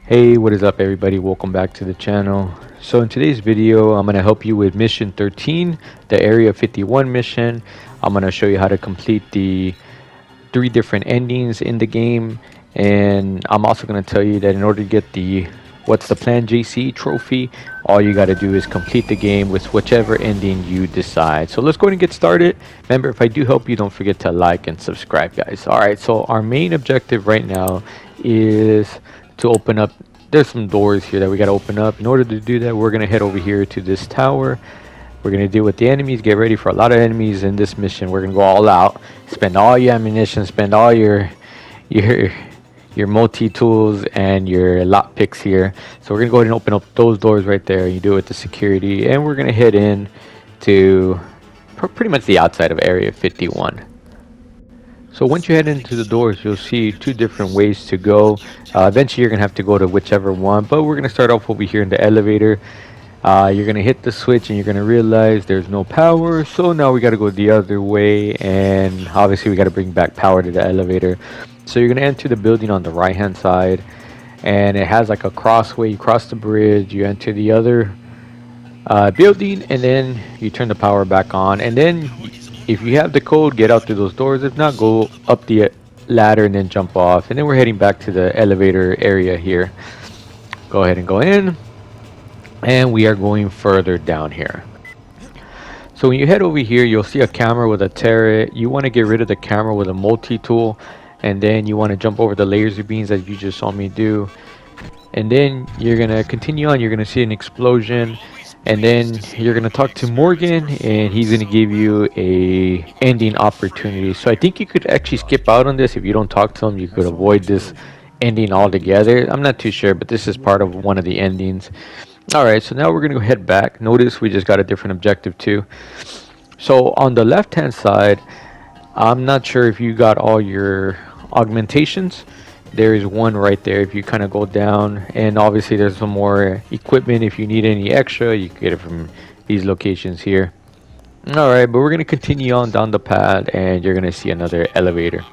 Hey, what is up everybody? Welcome back to the channel. So in today's video, I'm going to help you with mission 13, the Area 51 mission. I'm going to show you how to complete the 3 different endings in the game, and I'm also going to tell you that in order to get the What's the Plan JC trophy, all you got to do is complete the game with whichever ending you decide. So let's go ahead and get started. Remember, if I do help you, don't forget to like and subscribe, guys. Alright, so our main objective right now is to open up. There's some doors here that we got to open up. In order to do that, we're going to head over here to this tower. We're going to deal with the enemies. Get ready for a lot of enemies in this mission. We're going to go all out, spend all your ammunition, spend all your multi-tools and your lock picks here. So we're going to go ahead and open up those doors right there. You do it with the security, and we're going to head in to pretty much the outside of Area 51. So once you head into the doors, you'll see 2 different ways to go. Eventually you're going to have to go to whichever one, but we're going to start off over here in the elevator. You're going to hit the switch and you're going to realize there's no power, so now we got to go the other way, and obviously we got to bring back power to the elevator. So you're going to enter the building on the right hand side, and it has like a crossway. You cross the bridge, you enter the other building, and then you turn the power back on, and then if you have the code, get out through those doors. If not, go up the ladder and then jump off, and then we're heading back to the elevator area here. Go ahead and go in, and we are going further down here. So when you head over here, you'll see a camera with a turret. You want to get rid of the camera with a multi-tool, and then you want to jump over the laser beams that you just saw me do, and then you're gonna continue on. You're gonna see an explosion, and then you're gonna talk to Morgan, and he's gonna give you a ending opportunity. So I think you could actually skip out on this. If you don't talk to him, you could avoid this ending altogether. I'm not too sure, but this is part of one of the endings. Alright, so now we're gonna go head back. Notice we just got a different objective too. So on the left hand side, I'm not sure if you got all your augmentations. There is one right there if you kind of go down, and obviously there's some more equipment. If you need any extra, you can get it from these locations here. Alright, but we're going to continue on down the path, and you're going to see another elevator.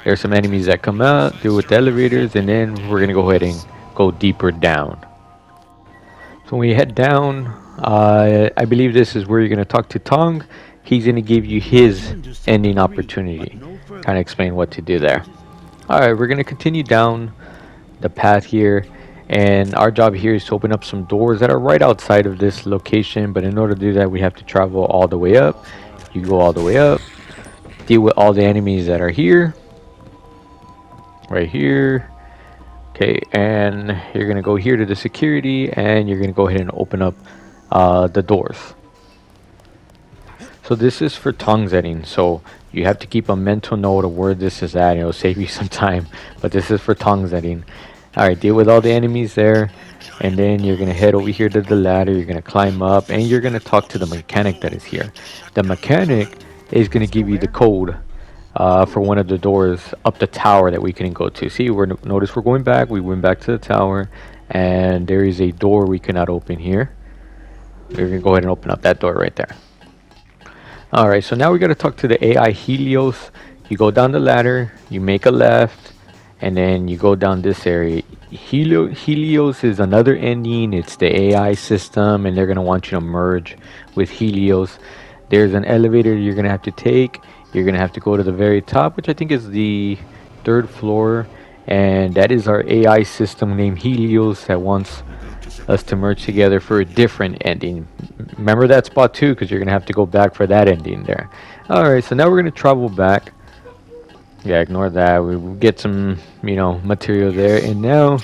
There's some enemies that come out, deal with the elevators, and then we're going to go ahead and go deeper down. So when you head down, I believe this is where you're going to talk to Tong. He's going to give you his ending opportunity, kind of explain what to do there. Alright, we're going to continue down the path here, and our job here is to open up some doors that are right outside of this location, but in order to do that, we have to travel all the way up. You go all the way up, deal with all the enemies that are here, right here. Okay, and you're going to go here to the security, and you're going to go ahead and open up the doors. So this is for Tong's ending, so you have to keep a mental note of where this is at. It'll save you some time, but this is for Tong's ending. Alright, deal with all the enemies there, and then you're going to head over here to the ladder. You're going to climb up, and you're going to talk to the mechanic that is here. The mechanic is going to give you the code for one of the doors up the tower that we can go to. See, notice we're going back. We went back to the tower, and there is a door we cannot open here. We're going to go ahead and open up that door right there. Alright, so now we got to talk to the AI Helios. You go down the ladder, you make a left, and then you go down this area. Helios is another ending. It's the AI system, and they're going to want you to merge with Helios. There's an elevator you're going to have to take. You're going to have to go to the very top, which I think is the 3rd floor, and that is our AI system named Helios that wants us to merge together for a different ending. Remember that spot too, because you're gonna have to go back for that ending there. Alright, so now we're gonna travel back. Yeah, ignore that. We will get some material there, and now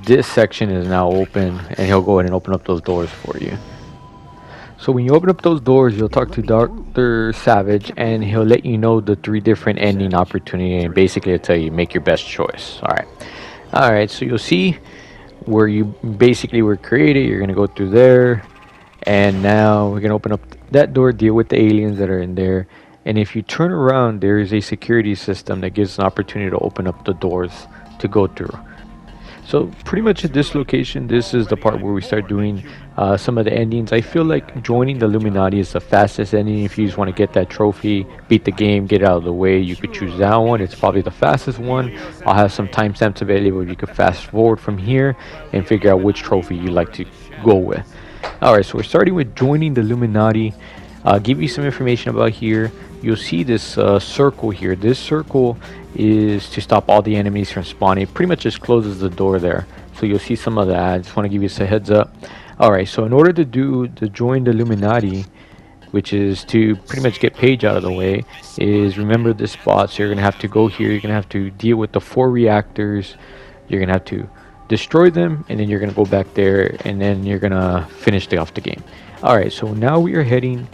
this section is now open, and he'll go ahead and open up those doors for you. So when you open up those doors, you'll talk to Dr. Savage, and he'll let you know the 3 different ending opportunities, and basically he'll tell you make your best choice. Alright, so you'll see where you basically were created. You're going to go through there, and now we're going to open up that door, deal with the aliens that are in there, and if you turn around, there is a security system that gives an opportunity to open up the doors to go through. So pretty much at this location, this is the part where we start doing some of the endings. I feel like joining the Illuminati is the fastest ending. If you just want to get that trophy, beat the game, get it out of the way, you could choose that one. It's probably the fastest one. I'll have some timestamps available. You could fast forward from here and figure out which trophy you like to go with. Alright, so we're starting with joining the Illuminati. Give you some information about here. You'll see this circle here. This circle is to stop all the enemies from spawning. It pretty much just closes the door there. So you'll see some of that. I just want to give you a heads up. Alright, so in order to join the Illuminati, which is to pretty much get Paige out of the way, is remember this spot. So you're going to have to go here. You're going to have to deal with the 4 reactors. You're going to have to destroy them, and then you're going to go back there, and then you're going to finish off the game. Alright, so now we are heading,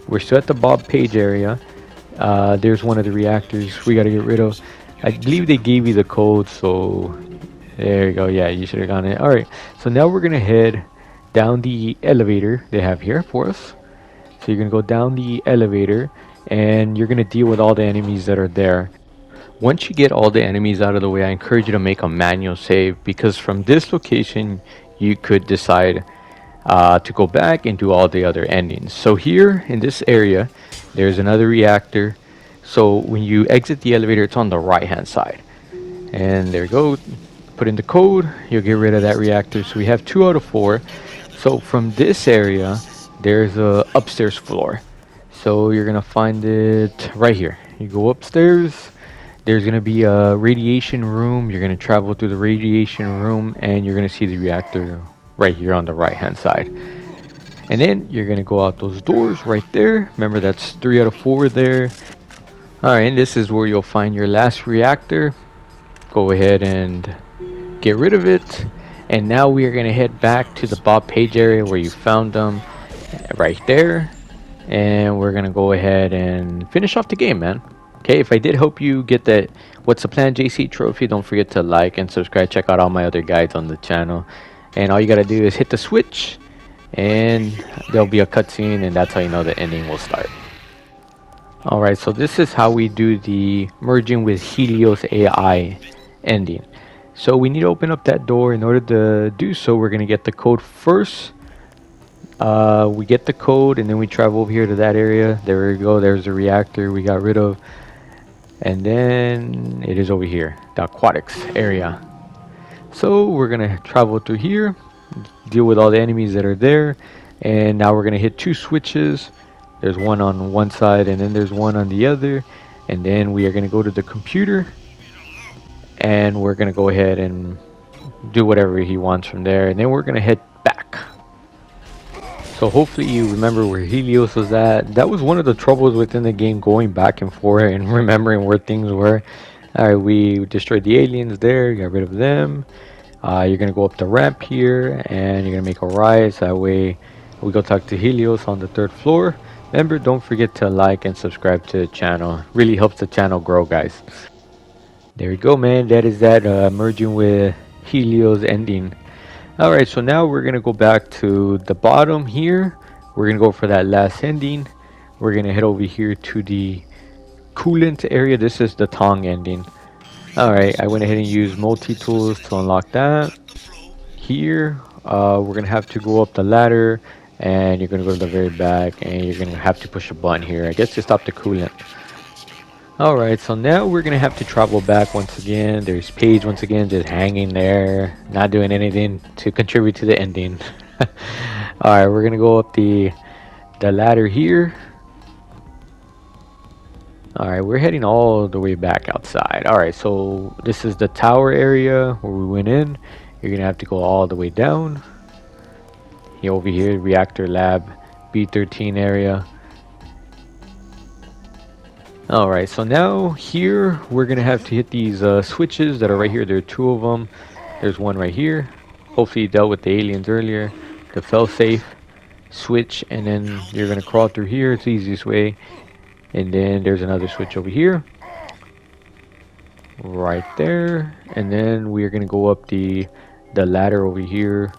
we're still at the Bob Page area. There's one of the reactors we got to get rid of. I believe they gave you the code, so there you go. Yeah, you should have gotten it. Alright, so now we're going to head down the elevator they have here for us. So you're going to go down the elevator, and you're going to deal with all the enemies that are there. Once you get all the enemies out of the way, I encourage you to make a manual save, because from this location you could decide to go back and do all the other endings. So here in this area there's another reactor. So when you exit the elevator, it's on the right hand side, and there you go. Put in the code, you'll get rid of that reactor. So we have 2 out of 4. So from this area there's a upstairs floor, so you're gonna find it right here. You go upstairs, there's going to be a radiation room. You're going to travel through the radiation room, and you're going to see the reactor right here on the right hand side. And then you're going to go out those doors right there. Remember, that's 3 out of 4 there. Alright, and this is where you'll find your last reactor. Go ahead and get rid of it. And now we are going to head back to the Bob Page area where you found them, right there. And we're going to go ahead and finish off the game, man. Okay, if I did help you get that What's the Plan JC trophy, don't forget to like and subscribe. Check out all my other guides on the channel. And all you gotta do is hit the switch, and there'll be a cutscene, and that's how you know the ending will start. Alright, so this is how we do the merging with Helios AI ending. So we need to open up that door. In order to do so, we're gonna get the code first. We get the code, and then we travel over here to that area. There we go. There's the reactor we got rid of. And then it is over here, the aquatics area. So we're gonna travel through here, deal with all the enemies that are there, and now we're gonna hit 2 switches. There's one on one side, and then there's one on the other, and then we are gonna go to the computer, and we're gonna go ahead and do whatever he wants from there, and then we're gonna head back. So hopefully you remember where Helios was at. That was one of the troubles within the game, going back and forth and remembering where things were. Alright, we destroyed the aliens there, got rid of them. You're going to go up the ramp here, and you're going to make a rise. That way we go talk to Helios on the 3rd floor. Remember, don't forget to like and subscribe to the channel. Really helps the channel grow, guys. There you go, man. That is that merging with Helios ending. Alright, so now we're going to go back to the bottom here. We're going to go for that last ending. We're going to head over here to the coolant area. This is the Tong ending. Alright, I went ahead and used multi-tools to unlock that. Here, we're going to have to go up the ladder, and you're going to go to the very back, and you're going to have to push a button here, I guess, to stop the coolant. Alright, so now we're going to have to travel back once again. There's Paige once again just hanging there, not doing anything to contribute to the ending. Alright, we're going to go up the ladder here. Alright, we're heading all the way back outside. Alright, so this is the tower area where we went in. You're going to have to go all the way down. Here, over here, Reactor Lab B13 area. Alright, so now here we're going to have to hit these switches that are right here. There are 2 of them. There's one right here. Hopefully you dealt with the aliens earlier. The fail-safe switch, and then you're going to crawl through here. It's the easiest way. And then there's another switch over here. Right there. And then we're going to go up the ladder over here.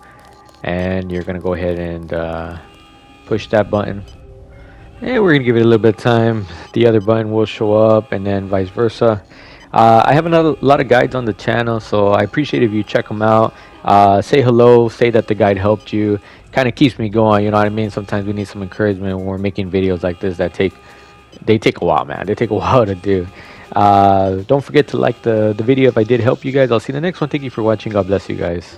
And you're going to go ahead and push that button. And we're going to give it a little bit of time. The other button will show up, and then vice versa. I have another lot of guides on the channel, so I appreciate if you check them out. Say hello, say that the guide helped you. Kind of keeps me going, you know what I mean? Sometimes we need some encouragement when we're making videos like this that take a while, man. They take a while to do. Don't forget to like the video if I did help you guys. I'll see you in the next one. Thank you for watching. God bless you guys.